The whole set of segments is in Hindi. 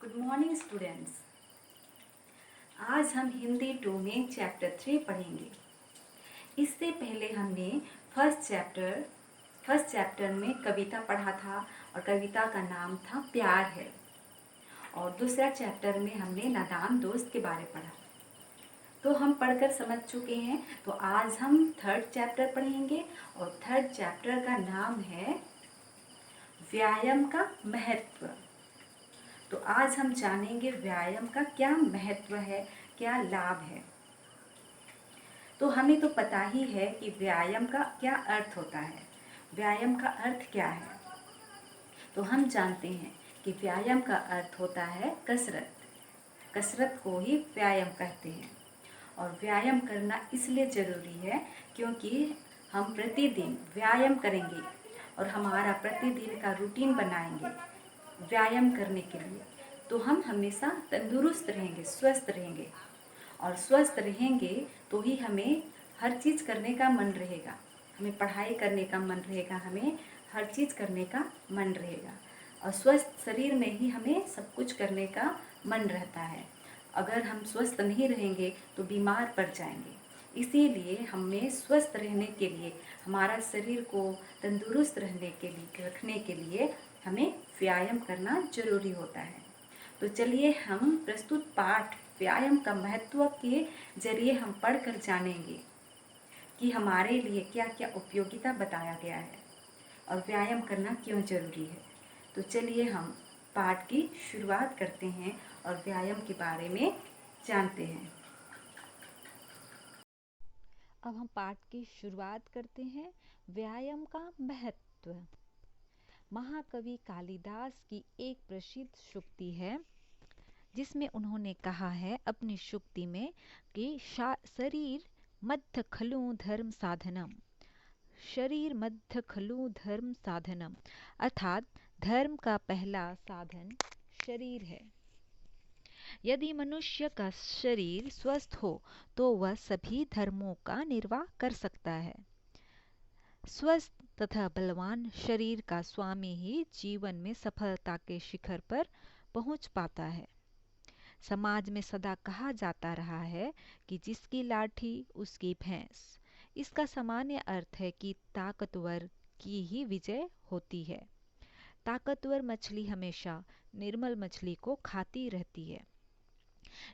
Good morning students. आज हम हिंदी 2 में चैप्टर 3 पढ़ेंगे। इससे पहले हमने फर्स्ट चैप्टर में कविता पढ़ा था और कविता का नाम था प्यार है। और दूसरा चैप्टर में हमने नादान दोस्त के बारे पढ़ा। तो हम पढ़कर समझ चुके हैं। तो आज हम थर्ड चैप्टर पढ़ेंगे और थर्ड चैप्टर का नाम है व्यायाम का महत्व। तो आज हम जानेंगे व्यायाम का क्या महत्व है, क्या लाभ है। तो हमें तो पता ही है कि व्यायाम का क्या अर्थ होता है। व्यायाम का अर्थ क्या है? तो हम जानते हैं कि व्यायाम का अर्थ होता है कसरत। कसरत को ही व्यायाम कहते हैं। और व्यायाम करना इसलिए ज़रूरी है क्योंकि हम प्रतिदिन व्यायाम करेंगे और हमारा प्रतिदिन का रूटीन बनाएंगे व्यायाम करने के लिए, तो हम हमेशा तंदुरुस्त रहेंगे, स्वस्थ रहेंगे। और स्वस्थ रहेंगे तो ही हमें हर चीज़ करने का मन रहेगा, हमें पढ़ाई करने का मन रहेगा, हमें हर चीज़ करने का मन रहेगा। और स्वस्थ शरीर में ही हमें सब कुछ करने का मन रहता है। अगर हम स्वस्थ नहीं रहेंगे तो बीमार पड़ जाएंगे। इसीलिए हमें स्वस्थ रहने के लिए, हमारा शरीर को तंदुरुस्त रहने के लिए, रखने के लिए हमें व्यायाम करना जरूरी होता है। तो चलिए हम प्रस्तुत पाठ व्यायाम का महत्व के जरिए हम पढ़कर जानेंगे कि हमारे लिए क्या क्या उपयोगिता बताया गया है और व्यायाम करना क्यों जरूरी है। तो चलिए हम पाठ की शुरुआत करते हैं और व्यायाम के बारे में जानते हैं। अब हम पाठ की शुरुआत करते हैं। व्यायाम का महत्व। महाकवि कालिदास की एक प्रसिद्ध सूक्ति है जिसमें उन्होंने कहा है अपनी सूक्ति में कि शरीर मध्य खलु धर्म साधनम। शरीर मध्य खलु धर्म साधनम अर्थात धर्म का पहला साधन शरीर है। यदि मनुष्य का शरीर स्वस्थ हो तो वह सभी धर्मों का निर्वाह कर सकता है। स्वस्थ तथा बलवान शरीर का स्वामी ही जीवन में सफलता के शिखर पर पहुंच पाता है। समाज में सदा कहा जाता रहा है कि जिसकी लाठी उसकी भैंस। इसका सामान्य अर्थ है कि ताकतवर की ही विजय होती है। ताकतवर मछली हमेशा निर्मल मछली को खाती रहती है।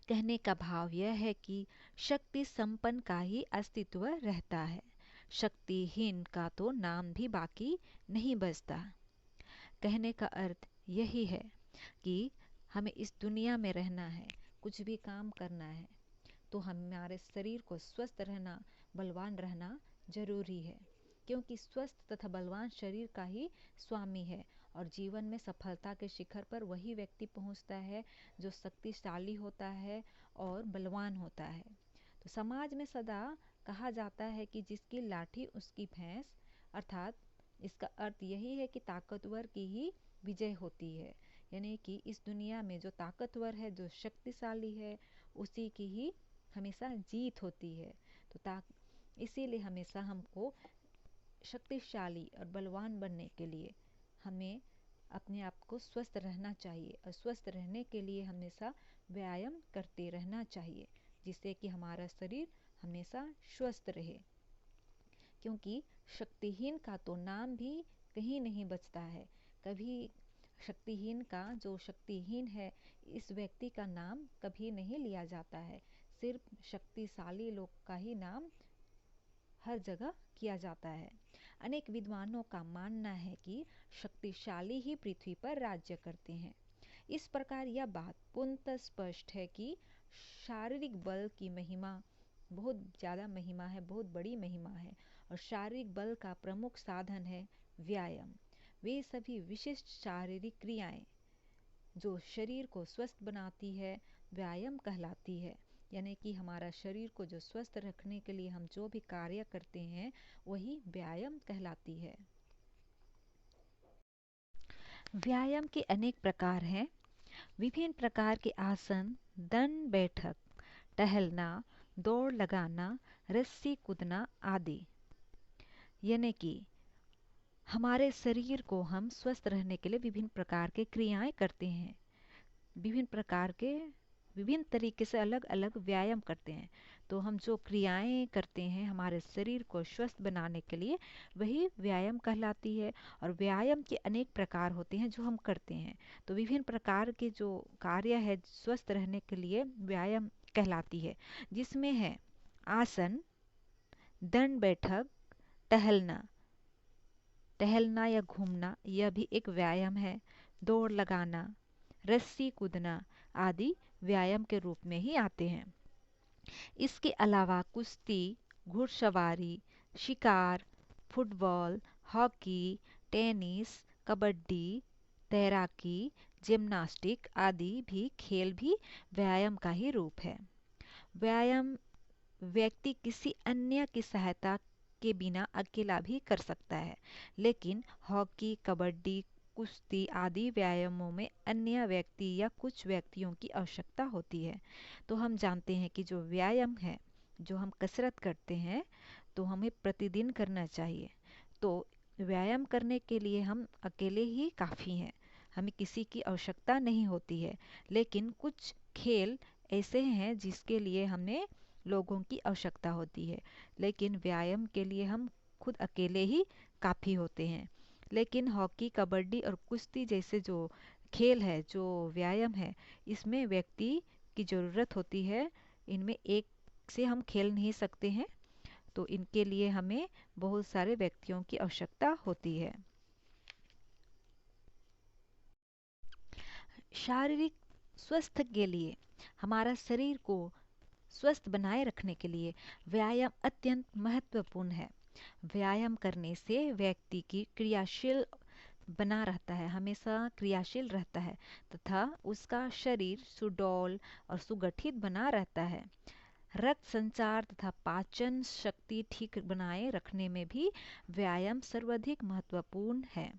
कहने का भाव यह है कि शक्ति संपन्न का ही अस्तित्व रहता है, शक्तिहीन का तो नाम भी बाकी नहीं बचता। कहने का अर्थ यही है कि हमें इस दुनिया में रहना है, कुछ भी काम करना है तो हमारे शरीर को स्वस्थ रहना, बलवान रहना जरूरी है, क्योंकि स्वस्थ तथा बलवान शरीर का ही स्वामी है। और जीवन में सफलता के शिखर पर वही व्यक्ति पहुंचता है जो शक्तिशाली होता है और बलवान होता है। तो समाज में सदा कहा जाता है कि जिसकी लाठी उसकी भैंस, अर्थात इसका अर्थ यही है कि ताकतवर की ही विजय होती है। यानी कि इस दुनिया में जो ताकतवर है, जो शक्तिशाली है, उसी की ही हमेशा जीत होती है। तो इसीलिए हमेशा हमको शक्तिशाली और बलवान बनने के लिए हमें अपने आप को स्वस्थ रहना चाहिए और स्वस्थ रहने के लिए हमेशा व्यायाम करते रहना चाहिए, जिससे कि हमारा शरीर हमेशा स्वस्थ रहे। क्योंकि शक्तिहीन का तो नाम भी कहीं नहीं बचता है। कभी शक्तिहीन का, जो शक्तिहीन है, इस व्यक्ति का नाम कभी नहीं लिया जाता है। सिर्फ शक्तिशाली लोग का ही नाम हर जगह किया जाता है। अनेक विद्वानों का मानना है कि शक्तिशाली ही पृथ्वी पर राज्य करते हैं। इस प्रकार यह बात पूर्णतः स्पष्ट है कि शारीरिक बल की महिमा बहुत ज़्यादा महिमा है, बहुत बड़ी महिमा है। और शारीरिक बल का प्रमुख साधन है व्यायाम। वे सभी विशिष्ट शारीरिक क्रियाएं जो शरीर को स्वस्थ बनाती है व्यायाम कहलाती है। यानी कि हमारा शरीर को जो स्वस्थ रखने के लिए हम जो भी कार्य करते हैं वही व्यायाम कहलाती है। व्यायाम के अनेक प्रकार हैं। विभिन्न प्रकार के आसन, दंड बैठक, टहलना, दौड़ लगाना, रस्सी कूदना आदि। यानी कि हमारे शरीर को हम स्वस्थ रहने के लिए विभिन्न प्रकार के क्रियाएं करते हैं। विभिन्न प्रकार के विभिन्न तरीके से अलग अलग व्यायाम करते हैं। तो हम जो क्रियाएं करते हैं हमारे शरीर को स्वस्थ बनाने के लिए, वही व्यायाम कहलाती है। और व्यायाम के अनेक प्रकार होते हैं जो हम करते हैं। तो विभिन्न प्रकार के जो कार्य है स्वस्थ रहने के लिए व्यायाम कहलाती है, जिसमें है आसन, दंड बैठक, टहलना। टहलना या घूमना यह भी एक व्यायाम है। दौड़ लगाना, रस्सी कूदना आदि व्यायाम के रूप में ही आते हैं। इसके अलावा कुश्ती, घुड़सवारी, शिकार, फुटबॉल, हॉकी, टेनिस, कबड्डी, तैराकी, जिम्नास्टिक आदि भी खेल भी व्यायाम का ही रूप है। व्यायाम व्यक्ति किसी अन्य की सहायता के बिना अकेला भी कर सकता है, लेकिन हॉकी, कबड्डी, कुश्ती आदि व्यायामों में अन्य व्यक्ति या कुछ व्यक्तियों की आवश्यकता होती है। तो हम जानते हैं कि जो व्यायाम है, जो हम कसरत करते हैं, तो हमें प्रतिदिन करना चाहिए। तो व्यायाम करने के लिए हम अकेले ही काफ़ी हैं, हमें किसी की आवश्यकता नहीं होती है। लेकिन कुछ खेल ऐसे हैं जिसके लिए हमें लोगों की आवश्यकता होती है, लेकिन व्यायाम के लिए हम खुद अकेले ही काफ़ी होते हैं। लेकिन हॉकी, कबड्डी और कुश्ती जैसे जो खेल है, जो व्यायाम है, इसमें व्यक्ति की ज़रूरत होती है। इनमें एक से हम खेल नहीं सकते हैं, तो इनके लिए हमें बहुत सारे व्यक्तियों की आवश्यकता होती है। शारीरिक स्वस्थ के लिए, हमारा शरीर को स्वस्थ बनाए रखने के लिए व्यायाम अत्यंत महत्वपूर्ण है। व्यायाम करने से व्यक्ति की क्रियाशील बना रहता है, हमेशा क्रियाशील रहता है, तथा उसका शरीर सुडौल और सुगठित बना रहता है। रक्त संचार तथा पाचन शक्ति ठीक बनाए रखने में भी व्यायाम सर्वाधिक महत्वपूर्ण है।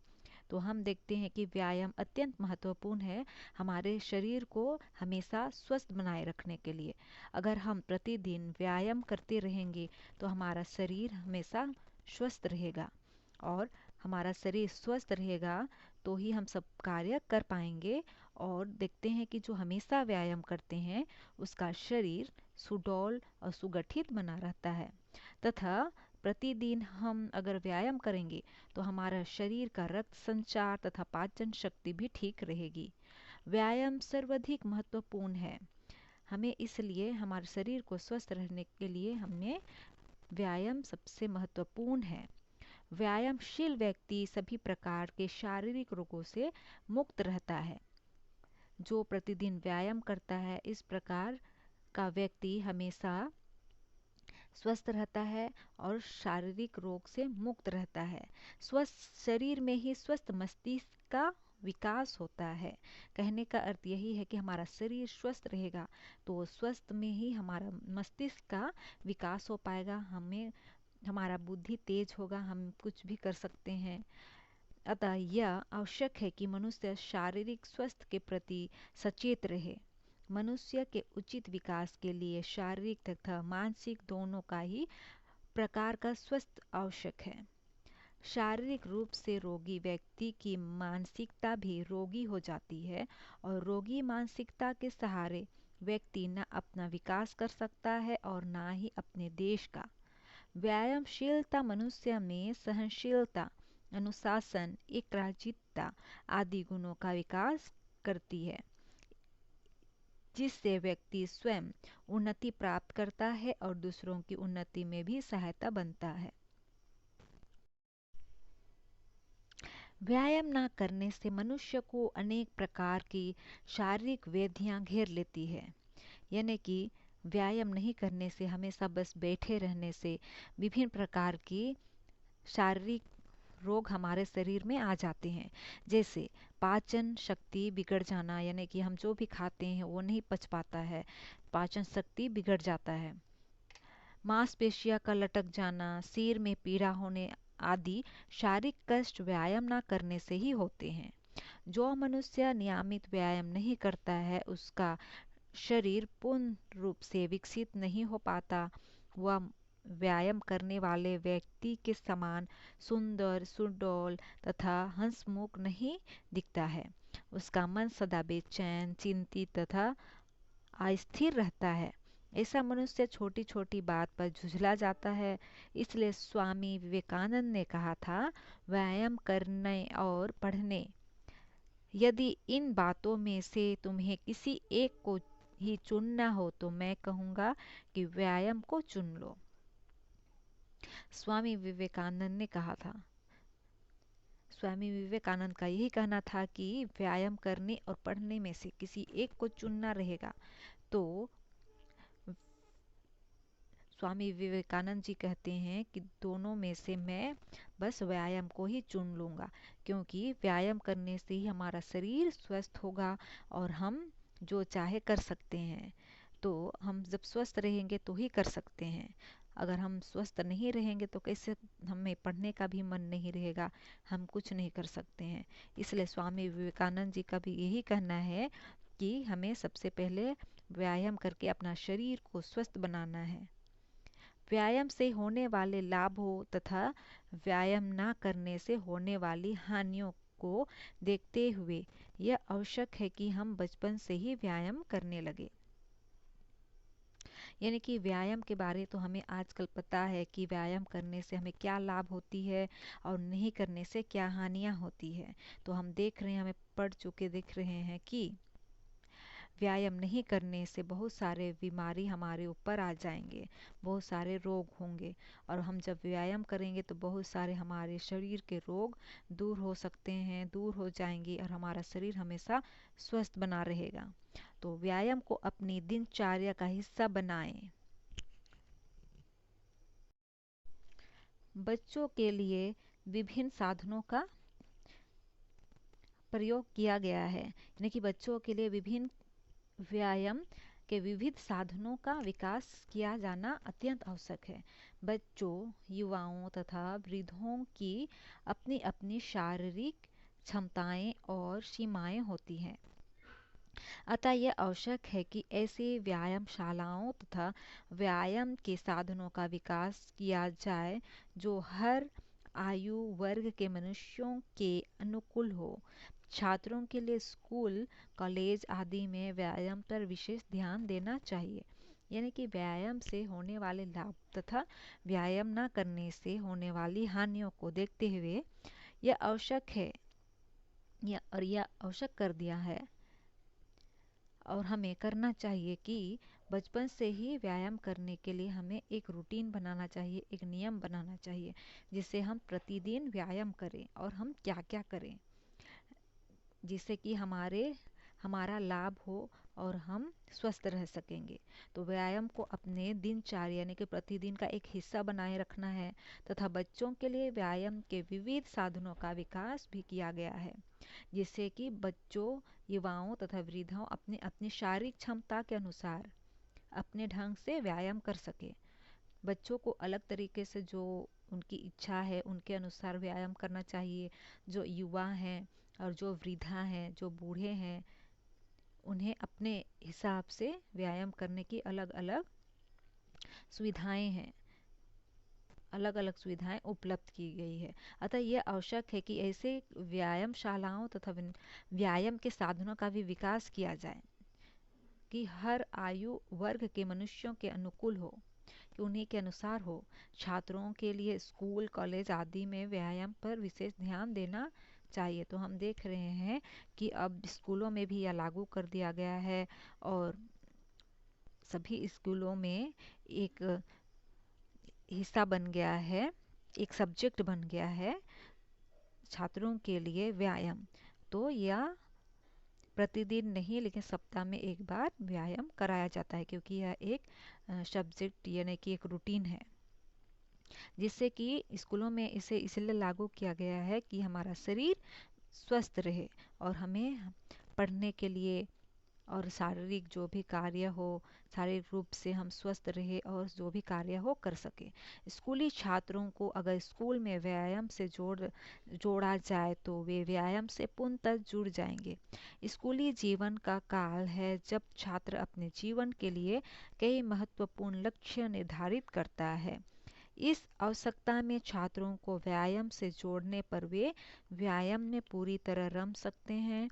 तो हम देखते हैं कि व्यायाम अत्यंत महत्वपूर्ण है हमारे शरीर को हमेशा स्वस्थ बनाए रखने के लिए। अगर हम प्रतिदिन व्यायाम करते रहेंगे तो हमारा शरीर हमेशा स्वस्थ रहेगा, और हमारा शरीर स्वस्थ रहेगा तो ही हम सब कार्य कर पाएंगे। और देखते हैं कि जो हमेशा व्यायाम करते हैं उसका शरीर सुडौल और सुगठित बना रहता है, तथा प्रतिदिन हम अगर व्यायाम करेंगे तो हमारा शरीर का रक्त संचार तथा पाचन शक्ति भी ठीक रहेगी। व्यायाम सर्वाधिक महत्वपूर्ण है हमें, इसलिए हमारे शरीर को स्वस्थ रहने के लिए हमें व्यायाम सबसे महत्वपूर्ण है। व्यायामशील व्यक्ति सभी प्रकार के शारीरिक रोगों से मुक्त रहता है। जो प्रतिदिन व्यायाम करता है, इस प्रकार का व्यक्ति हमेशा स्वस्थ रहता है और शारीरिक रोग से मुक्त रहता है। स्वस्थ शरीर में ही स्वस्थ मस्तिष्क का विकास होता है। कहने का अर्थ यही है कि हमारा शरीर स्वस्थ रहेगा तो स्वस्थ में ही हमारा मस्तिष्क का विकास हो पाएगा, हमें हमारा बुद्धि तेज होगा, हम कुछ भी कर सकते हैं। अतः यह आवश्यक है कि मनुष्य शारीरिक स्वास्थ्य के प्रति सचेत रहे। मनुष्य के उचित विकास के लिए शारीरिक तथा मानसिक दोनों का ही प्रकार का स्वस्थ आवश्यक है। शारीरिक रूप से रोगी व्यक्ति की मानसिकता भी रोगी हो जाती है, और रोगी मानसिकता के सहारे व्यक्ति न अपना विकास कर सकता है और न ही अपने देश का। व्यायामशीलता मनुष्य में सहनशीलता, अनुशासन, एकाग्रचित्तता आदि गुणों का विकास करती है, जिससे व्यक्ति स्वयं उन्नति प्राप्त करता है और दूसरों की उन्नति में भी सहायता बनता है। व्यायाम न करने से मनुष्य को अनेक प्रकार की शारीरिक व्याधियां घेर लेती है। यानी कि व्यायाम नहीं करने से, हमेशा बस बैठे रहने से विभिन्न प्रकार की शारीरिक रोग हमारे शरीर में आ जाते हैं। जैसे पाचन शक्ति बिगड़ जाना, यानी कि हम जो भी खाते हैं वो नहीं पच पाता है, पाचन शक्ति बिगड़ जाता है। मांसपेशियों का लटक जाना, सिर में पीड़ा होने आदि शारीरिक कष्ट व्यायाम ना करने से ही होते हैं। जो मनुष्य नियमित व्यायाम नहीं करता है उसका शरीर पूर्ण रूप से विकसित नहीं हो पाता। वह व्यायाम करने वाले व्यक्ति के समान सुंदर, सुडौल तथा हंसमुख नहीं दिखता है। उसका मन सदा बेचैन, चिंतित तथा अस्थिर रहता है। ऐसा मनुष्य छोटी छोटी बात पर झुझला जाता है। इसलिए स्वामी विवेकानंद ने कहा था, व्यायाम करने और पढ़ने, यदि इन बातों में से तुम्हें किसी एक को ही चुनना हो तो मैं कहूँगा कि व्यायाम को चुन लो। स्वामी विवेकानंद ने कहा था। स्वामी विवेकानंद का यही कहना था कि व्यायाम करने और पढ़ने में से किसी एक को चुनना रहेगा। तो स्वामी विवेकानंद जी कहते हैं कि दोनों में से मैं बस व्यायाम को ही चुन लूँगा, क्योंकि व्यायाम करने से ही हमारा शरीर स्वस्थ होगा और हम जो चाहे कर सकते हैं। तो हम जब स्वस्थ रहेंगे तो ही कर सकते हैं। अगर हम स्वस्थ नहीं रहेंगे तो कैसे, हमें पढ़ने का भी मन नहीं रहेगा, हम कुछ नहीं कर सकते हैं। इसलिए स्वामी विवेकानंद जी का भी यही कहना है कि हमें सबसे पहले व्यायाम करके अपना शरीर को स्वस्थ बनाना है। व्यायाम से होने वाले लाभों तथा व्यायाम ना करने से होने वाली हानियों को देखते हुए यह आवश्यक है कि हम बचपन से ही व्यायाम करने लगे। यानी कि व्यायाम के बारे तो हमें आजकल पता है कि व्यायाम करने से हमें क्या लाभ होती है और नहीं करने से क्या हानियां होती है। तो हम देख रहे हैं, हमें पढ़ चुके दिख रहे हैं कि व्यायाम नहीं करने से बहुत सारे बीमारी हमारे ऊपर आ जाएंगे, बहुत सारे रोग होंगे। और हम जब व्यायाम करेंगे तो बहुत सारे हमारे शरीर के रोग दूर हो सकते हैं, दूर हो जाएंगे और हमारा शरीर हमेशा स्वस्थ बना रहेगा। तो व्यायाम को अपनी दिनचर्या का हिस्सा बनाएं। बच्चों के लिए विभिन्न साधनों का प्रयोग किया गया है, यानी कि बच्चों के लिए विभिन्न व्यायाम के विविध साधनों का विकास किया जाना अत्यंत आवश्यक है। बच्चों, युवाओं तथा वृद्धों की अपनी अपनी शारीरिक क्षमताएं और सीमाएं होती हैं। अतः यह आवश्यक है कि ऐसे व्यायामशालाओं तथा व्यायाम के साधनों का विकास किया जाए जो हर आयु वर्ग के मनुष्यों के अनुकूल हो। छात्रों के लिए स्कूल, कॉलेज आदि में व्यायाम पर विशेष ध्यान देना चाहिए। यानी कि व्यायाम से होने वाले लाभ तथा व्यायाम न करने से होने वाली हानियों को देखते हुए यह आवश्यक है, यह आवश्यक कर दिया है और हमें करना चाहिए कि बचपन से ही व्यायाम करने के लिए हमें एक रूटीन बनाना चाहिए, एक नियम बनाना चाहिए, जिससे हम प्रतिदिन व्यायाम करें और हम क्या क्या करें जिससे कि हमारा लाभ हो और हम स्वस्थ रह सकेंगे। तो व्यायाम को अपने दिनचर्या यानी कि प्रतिदिन का एक हिस्सा बनाए रखना है तथा बच्चों के लिए व्यायाम के विविध साधनों का विकास भी किया गया है, जिससे कि बच्चों, युवाओं तथा वृद्धों अपनी अपनी शारीरिक क्षमता के अनुसार अपने ढंग से व्यायाम कर सके। बच्चों को अलग तरीके से जो उनकी इच्छा है उनके अनुसार व्यायाम करना चाहिए। जो युवा हैं और जो वृद्धा हैं, जो बूढ़े हैं, उन्हें अपने हिसाब से व्यायाम करने की अलग अलग सुविधाएं हैं, अलग अलग सुविधाएं उपलब्ध की गई है। अतः यह आवश्यक है कि ऐसे व्यायामशालाओं तथा व्यायाम के साधनों का भी विकास किया जाए कि हर आयु वर्ग के मनुष्यों के अनुकूल हो, कि उन्हीं के अनुसार हो। छात्रों के लिए स्कूल, कॉलेज आदि में व्यायाम पर विशेष ध्यान देना चाहिए। तो हम देख रहे हैं कि अब स्कूलों में भी यह लागू कर दिया गया है और सभी स्कूलों में एक हिस्सा बन गया है, एक सब्जेक्ट बन गया है छात्रों के लिए व्यायाम। तो यह प्रतिदिन नहीं लेकिन सप्ताह में एक बार व्यायाम कराया जाता है, क्योंकि यह एक सब्जेक्ट यानी कि एक रूटीन है, जिससे कि स्कूलों में इसे इसलिए लागू किया गया है कि हमारा शरीर स्वस्थ रहे और हमें पढ़ने के लिए और शारीरिक जो भी कार्य हो, शारीरिक रूप से हम स्वस्थ रहे और जो भी कार्य हो कर सके। स्कूली छात्रों को अगर स्कूल में व्यायाम से जोड़ा जाए तो वे व्यायाम से पूर्णतः जुड़ जाएंगे। स्कूली जीवन का काल है जब छात्र अपने जीवन के लिए कई महत्वपूर्ण लक्ष्य निर्धारित करता है। इस आवश्यकता में छात्रों को व्यायाम से जोड़ने पर वे व्यायाम में पूरी तरह रम सकते हैं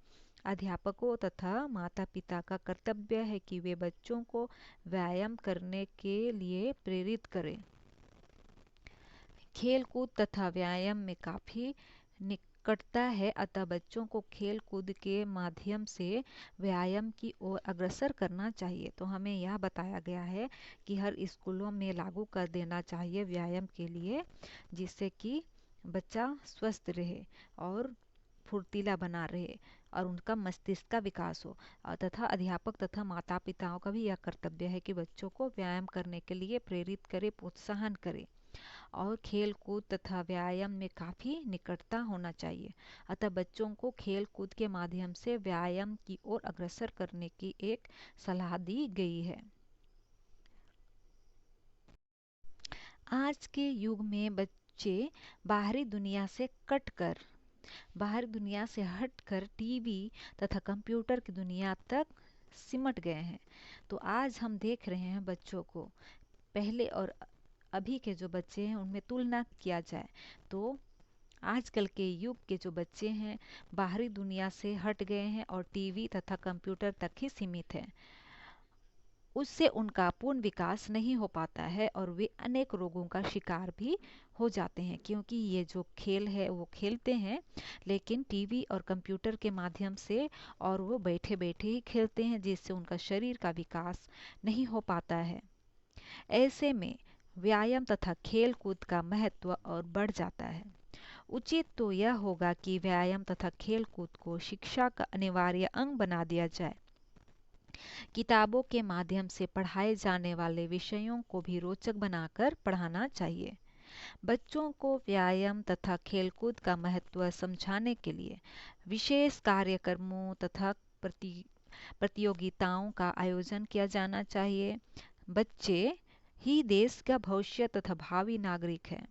अध्यापकों तथा माता पिता का कर्तव्य है कि वे बच्चों को व्यायाम करने के लिए प्रेरित करें। खेल कूद तथा व्यायाम में काफ़ी निकटता है, अतः बच्चों को खेल कूद के माध्यम से व्यायाम की ओर अग्रसर करना चाहिए। तो हमें यह बताया गया है कि हर स्कूलों में लागू कर देना चाहिए व्यायाम के लिए, जिससे कि बच्चा स्वस्थ रहे और फुर्तीला बना रहे और उनका मस्तिष्क का विकास हो। तथा अध्यापक तथा माता पिताओं का भी यह कर्तव्य है कि बच्चों को व्यायाम करने के लिए प्रेरित करे, प्रोत्साहन करे और खेल कूद तथा व्यायाम में काफ़ी निकटता होना चाहिए। अतः बच्चों को खेल कूद के माध्यम से व्यायाम की ओर अग्रसर करने की एक सलाह दी गई है। आज के युग में बच्चे बाहरी दुनिया से हटकर टीवी तथा कंप्यूटर की दुनिया तक सिमट गए हैं। तो आज हम देख रहे हैं बच्चों को, पहले और अभी के जो बच्चे हैं उनमें तुलना किया जाए तो आजकल के युग के जो बच्चे हैं बाहरी दुनिया से हट गए हैं और टीवी तथा कंप्यूटर तक ही सीमित हैं। उससे उनका पूर्ण विकास नहीं हो पाता है और वे अनेक रोगों का शिकार भी हो जाते हैं, क्योंकि ये जो खेल है वो खेलते हैं लेकिन टीवी और कंप्यूटर के माध्यम से, और वो बैठे बैठे ही खेलते हैं, जिससे उनका शरीर का विकास नहीं हो पाता है। ऐसे में व्यायाम तथा खेल कूद का महत्व और बढ़ जाता है। उचित तो यह होगा कि व्यायाम तथा खेल कूद को शिक्षा का अनिवार्य अंग बना दिया जाए। किताबों के माध्यम से पढ़ाए जाने वाले विषयों को भी रोचक बनाकर पढ़ाना चाहिए। बच्चों को व्यायाम तथा खेलकूद का महत्व समझाने के लिए विशेष कार्यक्रमों तथा प्रतियोगिताओं का आयोजन किया जाना चाहिए। बच्चे ही देश का भविष्य तथा भावी नागरिक हैं।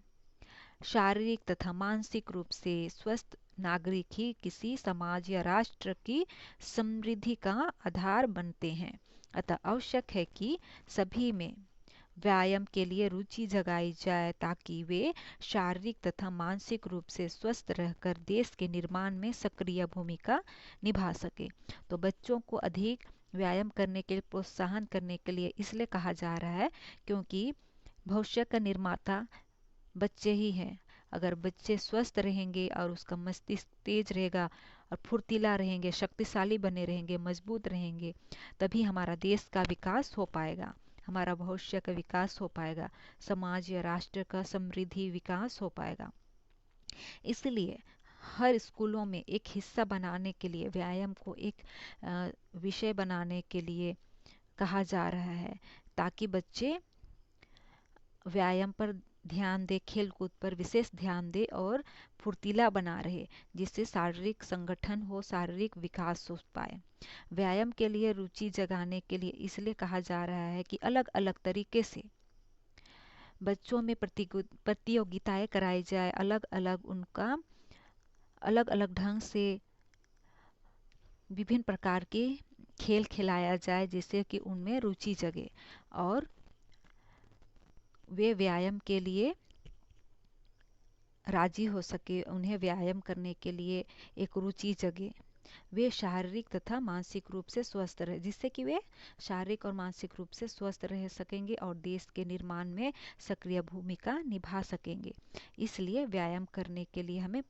शारीरिक तथा मानसिक रूप से स्वस्थ नागरिक ही किसी समाज या राष्ट्र की समृद्धि का आधार बनते हैं। अतः आवश्यक है कि सभी में व्यायाम के लिए रुचि जगाई जाए ताकि वे शारीरिक तथा मानसिक रूप से स्वस्थ रहकर देश के निर्माण में सक्रिय भूमिका निभा सके। तो बच्चों को अधिक व्यायाम करने के लिए प्रोत्साहन करने के लिए इसलिए कहा जा रहा है क्योंकि भविष्य का निर्माता बच्चे ही हैं। अगर बच्चे स्वस्थ रहेंगे और उसका मस्तिष्क तेज रहेगा और फुर्तीला रहेंगे, शक्तिशाली बने रहेंगे, मजबूत रहेंगे, तभी हमारा देश का विकास हो पाएगा, हमारा भविष्य का विकास हो पाएगा, समाज या राष्ट्र का समृद्धि विकास हो पाएगा। इसलिए हर स्कूलों में एक हिस्सा बनाने के लिए व्यायाम को एक विषय बनाने के लिए कहा जा रहा है, ताकि बच्चे व्यायाम पर ध्यान दे, खेल कूद पर विशेष ध्यान दे और फुर्तीला बना रहे, जिससे शारीरिक संगठन हो, शारीरिक विकास हो पाए। व्यायाम के लिए रुचि जगाने के लिए इसलिए कहा जा रहा है कि अलग अलग तरीके से बच्चों में प्रतियोगिताएं कराई जाए, अलग अलग ढंग से विभिन्न प्रकार के खेल खिलाया जाए, जिससे कि उनमें रुचि जगे और वे व्यायाम के लिए राजी हो सके, उन्हें व्यायाम करने के लिए एक रुचि जगे, वे शारीरिक तथा मानसिक रूप से स्वस्थ रहे, जिससे कि वे शारीरिक और मानसिक रूप से स्वस्थ रह सकेंगे और देश के निर्माण में सक्रिय भूमिका निभा सकेंगे। इसलिए व्यायाम करने के लिए हमें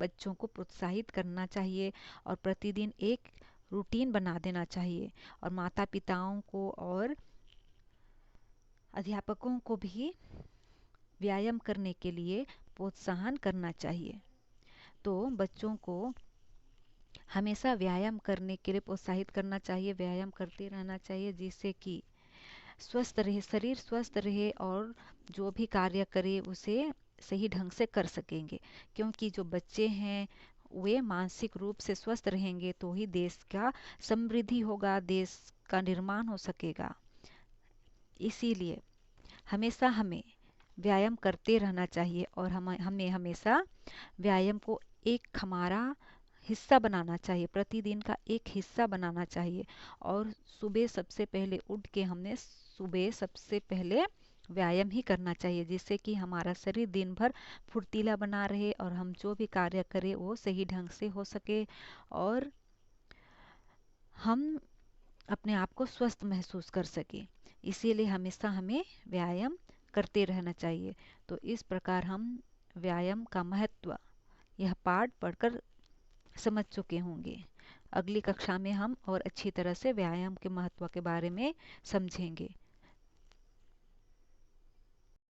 बच्चों को प्रोत्साहित करना चाहिए और प्रतिदिन एक रूटीन बना देना चाहिए और माता पिताओं को और अध्यापकों को भी व्यायाम करने के लिए प्रोत्साहन करना चाहिए। तो बच्चों को हमेशा व्यायाम करने के लिए प्रोत्साहित करना चाहिए, व्यायाम करते रहना चाहिए, जिससे कि स्वस्थ रहे, शरीर स्वस्थ रहे और जो भी कार्य करे उसे सही ढंग से कर सकेंगे। क्योंकि जो बच्चे हैं वे मानसिक रूप से स्वस्थ रहेंगे तो ही देश का समृद्धि होगा, देश का निर्माण हो सकेगा। इसीलिए हमेशा हमें व्यायाम करते रहना चाहिए और हमें हमेशा व्यायाम को एक हमारा हिस्सा बनाना चाहिए, प्रतिदिन का एक हिस्सा बनाना चाहिए। और सुबह सबसे पहले उठ के हमने सुबह सबसे पहले व्यायाम ही करना चाहिए, जिससे कि हमारा शरीर दिन भर फुर्तीला बना रहे और हम जो भी कार्य करें वो सही ढंग से हो सके और हम अपने आप को स्वस्थ महसूस कर सकें। इसीलिए हमेशा हमें व्यायाम करते रहना चाहिए। तो इस प्रकार हम व्यायाम का महत्व यह पाठ पढ़कर समझ चुके होंगे। अगली कक्षा में हम और अच्छी तरह से व्यायाम के महत्व के बारे में समझेंगे।